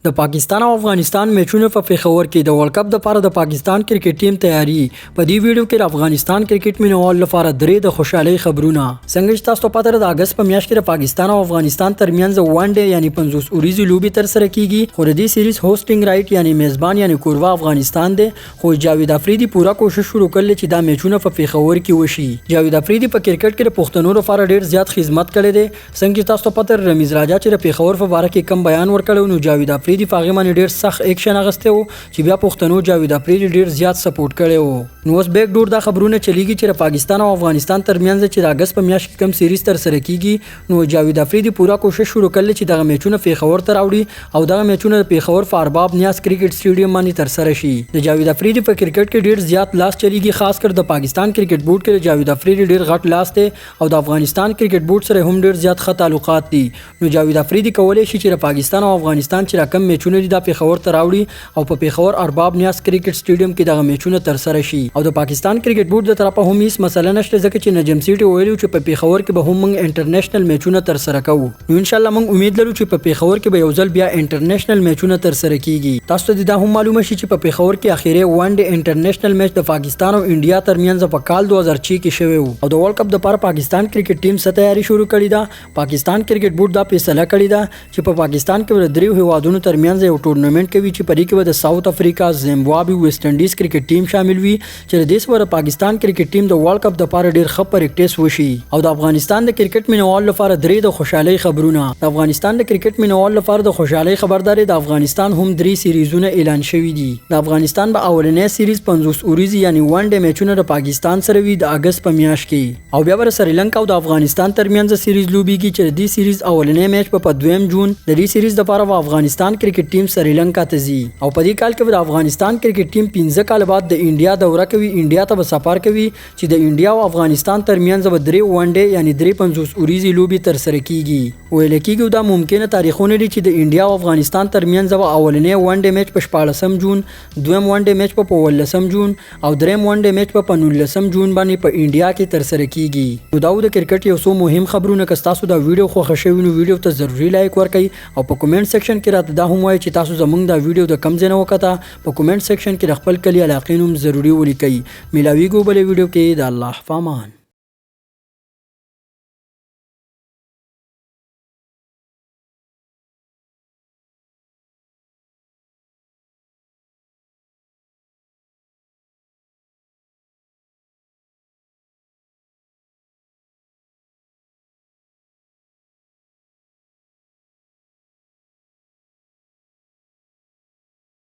د پاکستان او افغانستان میچونه په پیښور کې د ورلد کپ لپاره د پاکستان کرکټ ټیم تیاری. په دې ویډیو کې د افغانستان کرکټ مینوال لپاره درې د خوشحالۍ خبرونه. څنګه چې تاسو پته د اگست په میاشت کې د پاکستان او افغانستان ترمنځ وان ډے یعنی 50 اوریزي لوبي تر سره کیږي. خو د دې سیریز هوسټینګ رائټ یعنی میزبان یعنی کوروا افغانستان دی. خو جاوید افریدي پورا کوشش شروع کړل چې دا میچونه په پیښور کې وشي. جاوید افریدي په کرکټ کې د پښتنو لپاره ډیر زیات خدمت کړی دی. څنګه چې تاسو پته رمیز راجا چې د پیښور په اړه کې کم بیان ورکړو نو جاوید افریدي په هغه باندې ډیر سخت اکشن اغسته وو چې بیا پښتنو جاوید افریدي ډیر زیات سپورټ کړي وو. نو اوس بیک ډور دا خبرونه چلیږي چې د پاکستان او افغانستان ترمنځ چې د اگست په میاشت کې کم سیریز تر سره کیږي نو جاوید افریدي پورا کوشش شروع کړل چې دغه میچونه پیښور ته راوړي او دغه میچونه د پیښور په ارباب نیاز کرکټ سټیډیم باندې تر سره شي. د جاوید افریدي په کرکټ کې ډیر زیات لاس چلیږي، خاص کر د پاکستان کرکټ بورډ کې جاوید افریدي ډیر غټ لاس دی او د افغانستان کرکټ بورډ سره هم ډیر زیات ښه تعلقات دي. نو جاوید افریدي کولای شي چې د پاکستان او افغانستان چې رقم میچونه دي د پیښور ته راوړي او په پیښور ارباب نیاز کرکټ سټیډیم کې دغه میچونه تر سره شي. او د پاکستان کرکټ بورډ د طرفه هم هیڅ مسله نشته ځکه چې نجم سیټي ویلو چې په پیښور کې به هم موږ انټرنیشنل میچونه تر سره کوو. نو ان شاء الله موږ امید لرو چې په پیښور کې به یو ځل بیا انټرنیشنل میچونه تر سره کیږي. تاسو ته دا هم معلومه شي چې په پیښور کې اخیری وان ډے انټرنیشنل میچ د پاکستان او انډیا ترمنځ په کال 2006 کې شوی وو او د ورلد کپ لپاره پاکستان کرکټ ټیم څه تیاری شروع کړې ده. پاکستان کرکټ بورډ دا فیصله کړې ده چې په پاکستان کې د دریو هیوادونو ترمنځ یو ټورنمنت کوي چې په دې کې د ساوث افریقا، زیمبابوې، ویسټ انډیز کرکټ ټیم شامل وي چې د دې سره پاکستان کرکټ ټیم د ورلد کپ لپاره ډیر ښه پریکټیس وشي. او د افغانستان د کرکټ مینوال لپاره درې د خوشحالۍ خبرونه. د افغانستان د کرکټ مینوال لپاره د خوشحالۍ خبرداري د افغانستان هم درې سیریزونه اعلان شوي دي. د افغانستان په اولنې سیریز 50 اوریزي یعنی وان ډے میچونه د پاکستان سره وي د اگست په میاشت کې او بیا بر سریلانکا او د افغانستان ترمنځ سیریز لوبيږي چې د دې سیریز اولنې میچ په 2 جون د دې سیریز لپاره د افغانستان کرکټ ټیم سریلانکا ته ځي او په دې کال کې د افغانستان کرکټ ټیم 15 کال بعد د انډیا دوره کوي. انډیا ته سفر کوي چې د انډیا او افغانستان ترمنځ به درې وان ډے یعنی 50 اوریزي لوبي تر سره کیږي. ویل کېږي دا ممکنه تاریخونه دي چې د انډیا او افغانستان ترمنځ به اولنې وان ډے میچ په 14 جون، دویم وان ډے میچ په 18 جون او دریم وان ډے میچ په 19 جون باندې په انډیا کې تر سره کیږي. نو دا د کرکټ یو څو مهم خبرونه که تاسو دا ویډیو خوښ شوی نو ویډیو ته ضروري لایک ورکړئ او په کمنټ سیکشن کې راته دا هم وایي چې تاسو زمونږ دا ویډیو د کم ځای نه وکړه. په کمنټ سیکشن کې خپل کلی علاقې نوم ضروري ولیکئ. ملاویږو بل ویډیو کې د الله فامان.